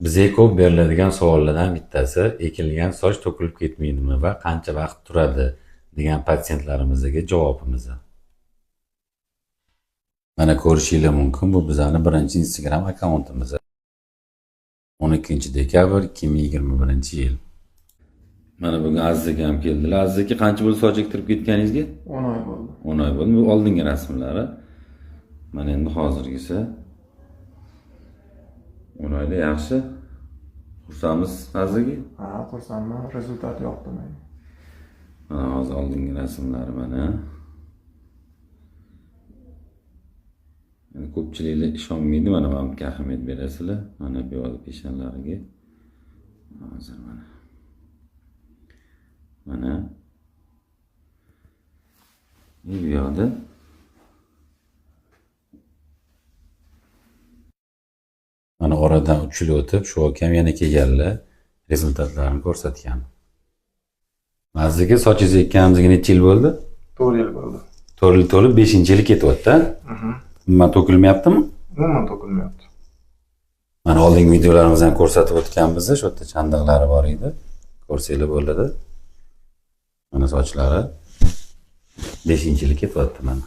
Bizga ko'p beriladigan savollardan bittasi ekilgan soch to'kilib ketmaydimi va qancha vaqt turadi degan patsientlarimizga javobimiz. Mana ko'rishingiz mumkin, bu bizning birinchi Instagram akkauntimiz. 12 dekabr 2021-yil. Mana bugun Aziz aka ham keldilar. Aziz aka, qancha bo'ldi soch ektirib ketganingizga? 10 oy bo'ldi. 10 oy bo'ldi. Bu oldingi rasmlari. Mana endi hozirgisi. 10 oyda yaxshi. Xursandmiz Aziz aka? Ha, xursandman. Rezultat yoqdi menga. Mana hozir oldingi rasmlari mana. Yani ko'pchiliklar ishonmaydi, mana bunga ahamiyat berasizlar. Mana bu yoqda peshonalariga. Hozir mana. Mana bu yoqda mana oradan 3 yil o'tib, shu akam yana kelganlar, rezultatlarini ko'rsatgan. Mazziga sochingizni ekkanimizga necha yil bo'ldi? 4 yil bo'ldi. 4 yil to'lib 5-yili ketyapti. Umuman to'kilmayaptimi? Umuman to'kilmayapti. Mana oldingi videolarimizdan ko'rsatib o'tganmiz, shu yerda chandiqlari bor edi. Ko'rsanglar bo'ladi. Mana sochlari 5-yili ketyapti mana.